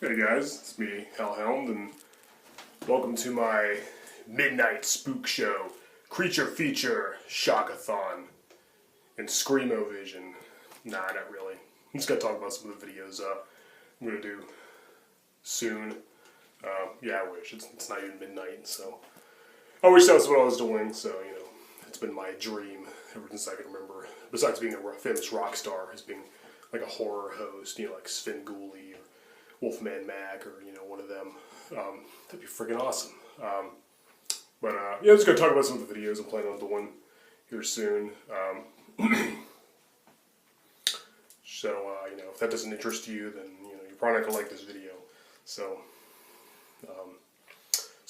Hey guys, it's me, Hellhound, and welcome to my Midnight Spookshow Creature Feature Shockathon and Screamo-Vision. Nah, not really. I'm just gonna talk about some of the videos I'm gonna do soon. Yeah, I wish. It's not even midnight, so I wish that's what I was doing, so, you know, it's been my dream ever since I can remember. Besides being a famous rock star, as being like a horror host, you know, like Sven Gulli or Wolfman Mac, or, you know, one of them. That'd be freaking awesome. Yeah, I'm just going to talk about some of the videos I'm planning on doing here soon. You know, if that doesn't interest you, then, you know, you're probably not going to like this video. So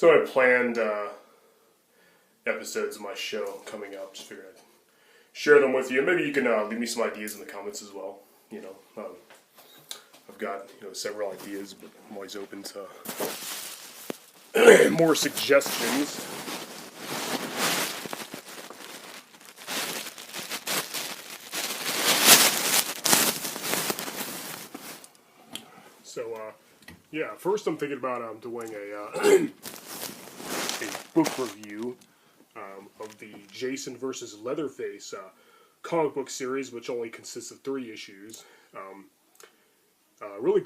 I planned episodes of my show coming up. Just figured I'd share them with you. Maybe you can leave me some ideas in the comments as well. You know, I've got, you know, several ideas, but I'm always open to more suggestions. So, yeah, first I'm thinking about doing a book review of the Jason vs. Leatherface comic book series, which only consists of 3 issues. Really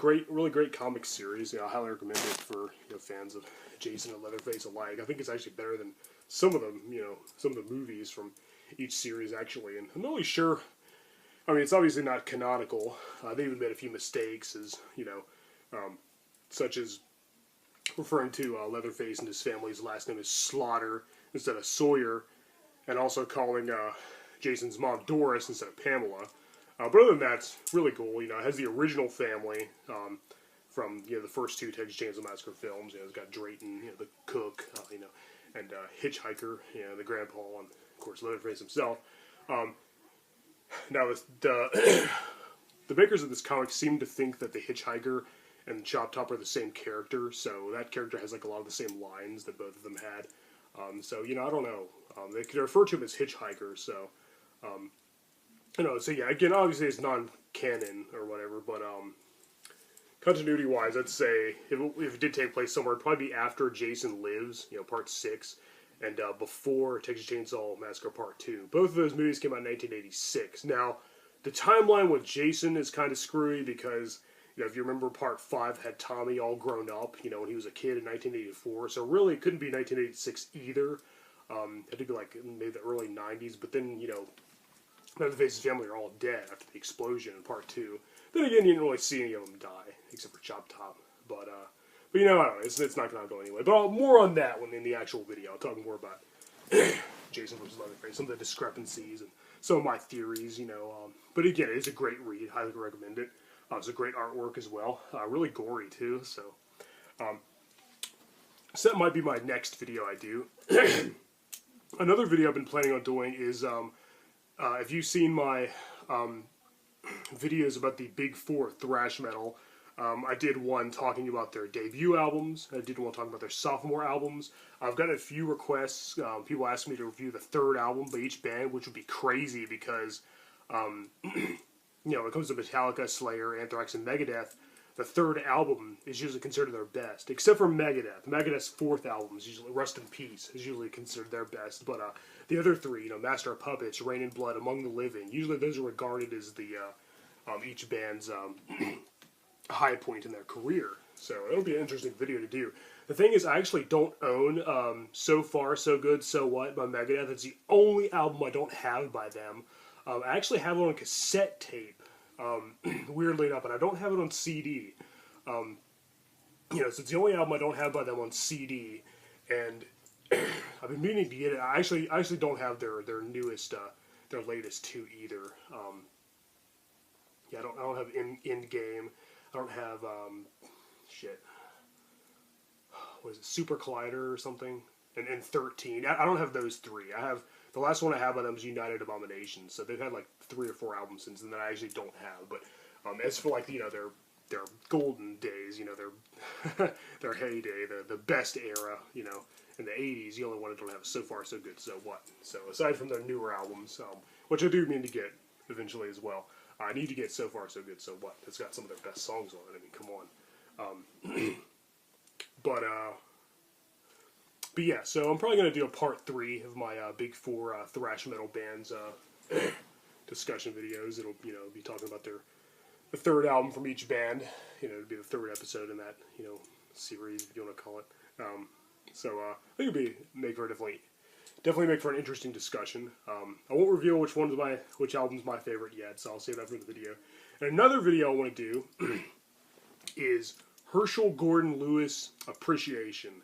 great comic series. You know, I highly recommend it for, you know, fans of Jason and Leatherface alike. I think it's actually better than some of them, you know, some of the movies from each series actually. And I'm not really sure. I mean, it's obviously not canonical. They even made a few mistakes, as you know, such as referring to Leatherface and his family's last name as Slaughter instead of Sawyer, and also calling Jason's mom Doris instead of Pamela. But other than that, it's really cool. You know, it has the original family from, you know, the first 2 Texas Chainsaw Massacre films. You know, it's got Drayton, you know, the cook, you know, and Hitchhiker, you know, the grandpa, and of course Leatherface himself. Now, the makers of this comic seem to think that the Hitchhiker and Chop Top are the same character, so that character has like a lot of the same lines that both of them had. So, you know, I don't know. They could refer to him as Hitchhiker, so. You know, so yeah, again, obviously it's non-canon or whatever, but continuity-wise, I'd say if it did take place somewhere, it'd probably be after Jason Lives, you know, Part 6, and before Texas Chainsaw Massacre Part 2. Both of those movies came out in 1986. Now, the timeline with Jason is kind of screwy because, you know, if you remember, Part 5 had Tommy all grown up, you know, when he was a kid in 1984, so really it couldn't be 1986 either. It had to be like maybe the early 90s, but then, you know, Leatherface's family are all dead after the explosion in Part 2. Then again, you didn't really see any of them die, except for Chop Top. But you know, I don't know, it's not going to go anyway. But more on that when in the actual video. I'll talk more about Jason vs. Leatherface, some of the discrepancies, and some of my theories, you know. But again, it's a great read. Highly recommend it. It's a great artwork as well. Really gory, too. So that might be my next video I do. Another video I've been planning on doing is... if you've seen my videos about the Big 4 thrash metal, I did one talking about their debut albums. I did one talking about their sophomore albums. I've gotten a few requests. People asked me to review the 3rd album by each band, which would be crazy because, you know, when it comes to Metallica, Slayer, Anthrax, and Megadeth, the 3rd album is usually considered their best, except for Megadeth. Megadeth's 4th album is usually, Rust in Peace, is usually considered their best. But the other 3, you know, Master of Puppets, Reign in Blood, Among the Living, usually those are regarded as the each band's high point in their career. So it'll be an interesting video to do. The thing is, I actually don't own So Far, So Good, So What by Megadeth. It's the only album I don't have by them. I actually have it on cassette tape. Weirdly enough, but I don't have it on CD. You know, so it's the only album I don't have by them on CD, and I've been meaning to get it. I actually don't have their newest, their latest 2 either. Yeah, I don't have End Game. I don't have shit. What is it? Super Collider or something? And 13. I don't have those 3. I have. The last one I have by them is United Abomination, so they've had like 3 or 4 albums since then that I actually don't have. But as for, like, you know, their golden days, you know, their heyday, the best era, you know, in the 80s, the only one I don't have is So Far, So Good, So What. So aside from their newer albums, which I do mean to get eventually as well, I need to get So Far, So Good, So What. It's got some of their best songs on it. I mean, come on. But yeah, so I'm probably going to do a part 3 of my big 4 thrash metal bands discussion videos. It'll, be talking about the third album from each band. It'll be the third episode in that, series, if you want to call it. So I think it'll make for definitely make for an interesting discussion. I won't reveal which album's my favorite yet, so I'll save that for the video. And another video I want to do is Herschell Gordon Lewis appreciation.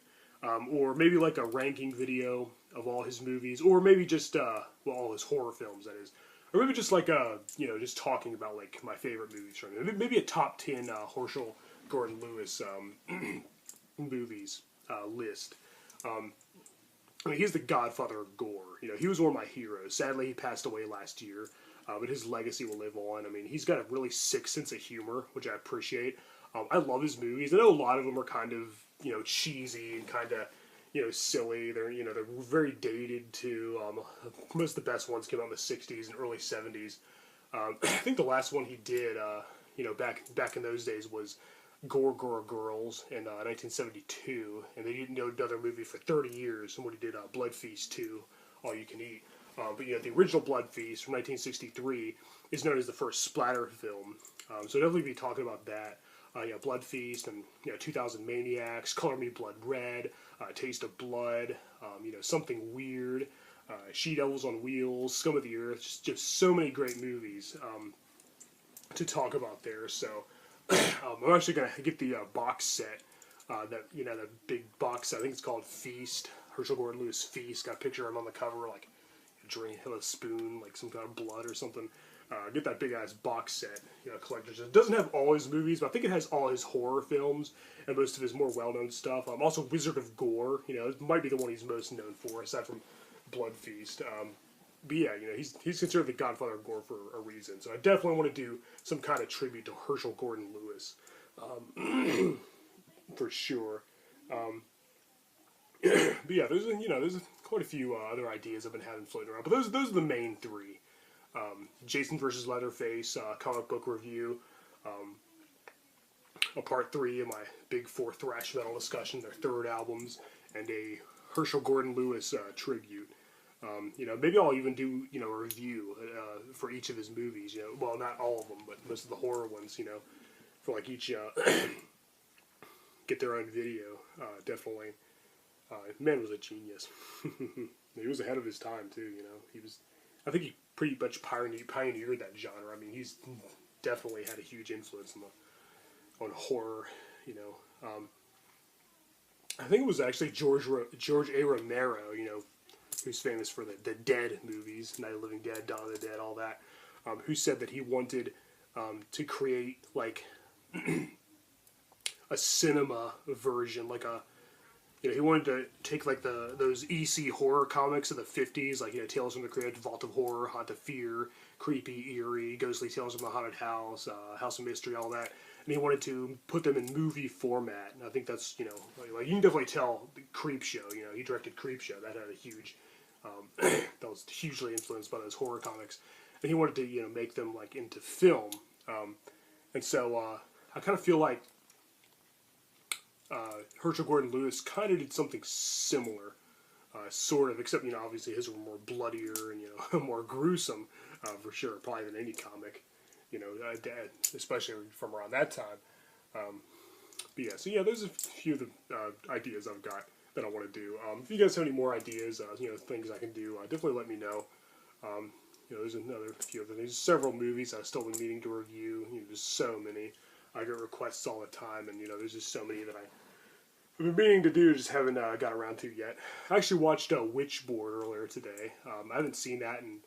Or maybe like a ranking video of all his movies, or maybe just all his horror films, that is, or maybe just like just talking about like my favorite movies from him. Maybe a top 10 Herschell Gordon Lewis movies list. I mean, he's the godfather of gore. He was one of my heroes. Sadly, he passed away last year, but his legacy will live on. I mean, he's got a really sick sense of humor, which I appreciate. I love his movies. I know a lot of them are kind of cheesy and kind of silly. They're they're very dated too. Most of the best ones came out in the '60s and early '70s. I think the last one he did, back in those days was Gore Girls in 1972, and they didn't do another movie for 30 years. And what he did, Blood Feast 2, All You Can Eat. But the original Blood Feast from 1963 is known as the first splatter film. So definitely be talking about that. Blood Feast and 2000 Maniacs, Color Me Blood Red, Taste of Blood, Something Weird, She Devils on Wheels, Scum of the Earth, just so many great movies to talk about there. So I'm actually gonna get the box set, that big box set. I think it's called Feast, Herschell Gordon Lewis Feast. Got a picture of him on the cover, like drinking a spoon, like some kind of blood or something. Get that big ass box set, collector's. It doesn't have all his movies, but I think it has all his horror films and most of his more well-known stuff. Also, Wizard of Gore, it might be the one he's most known for, aside from Blood Feast. But yeah, he's considered the godfather of gore for a reason. So I definitely want to do some kind of tribute to Herschell Gordon Lewis, for sure. But yeah, there's quite a few other ideas I've been having floating around, but those are the main 3. Jason vs. Leatherface, comic book review, a part 3 of my big 4 thrash metal discussion, their third albums, and a Herschell Gordon Lewis tribute. Maybe I'll even do a review for each of his movies. Well, not all of them, but most of the horror ones. For like each get their own video. Definitely, man was a genius. He was ahead of his time too. I think he pretty much pioneered that genre. I mean, he's definitely had a huge influence on horror. I think it was actually George A. Romero, who's famous for the Dead movies, Night of the Living Dead, Dawn of the Dead, all that, who said that he wanted to create like a cinema version, like he wanted to take like those EC horror comics of the 50s, like Tales from the Crypt, Vault of Horror, Haunt of Fear, Creepy, Eerie, Ghostly Tales from the Haunted House, House of Mystery, all that, and he wanted to put them in movie format. And I think that's like you can definitely tell Creepshow. He directed Creepshow. That had a huge that was hugely influenced by those horror comics, and he wanted to make them like into film. And so I kind of feel like Herschell Gordon Lewis kind of did something similar, sort of, except obviously his were more bloodier and more gruesome, for sure, probably than any comic, especially from around that time. But yeah, so yeah, there's a few of the ideas I've got that I want to do. If you guys have any more ideas, things I can do, definitely let me know. There's another few of them. There's several movies I've still been meaning to review. Just so many. I get requests all the time, and there's just so many that I've been meaning to do, just haven't got around to yet. I actually watched Witchboard earlier today. I haven't seen that in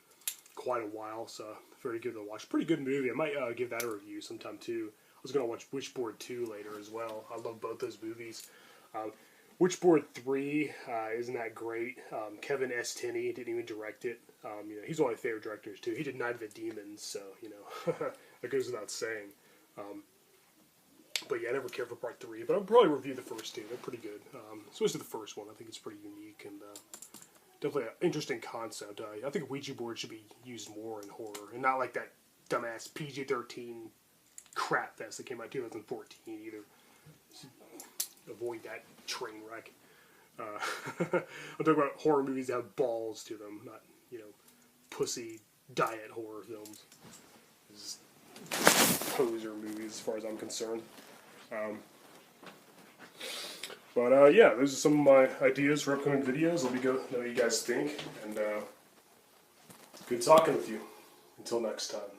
quite a while, so very good to watch. Pretty good movie. I might give that a review sometime too. I was going to watch Witchboard 2 later as well. I love both those movies. Witchboard 3 isn't that great. Kevin S. Tenney didn't even direct it. He's one of my favorite directors too. He did Night of the Demons, so that goes without saying. But yeah, I never cared for part 3, but I'll probably review the first 2. They're pretty good. Especially the first one. I think it's pretty unique and definitely an interesting concept. I think a Ouija board should be used more in horror, and not like that dumbass PG-13 crap fest that came out in 2014 either. avoid that train wreck. I'm talking about horror movies that have balls to them, not, you know, pussy diet horror films. This is poser movies as far as I'm concerned. But yeah, those are some of my ideas for upcoming videos. Let me know what you guys think, and good talking with you. Until next time.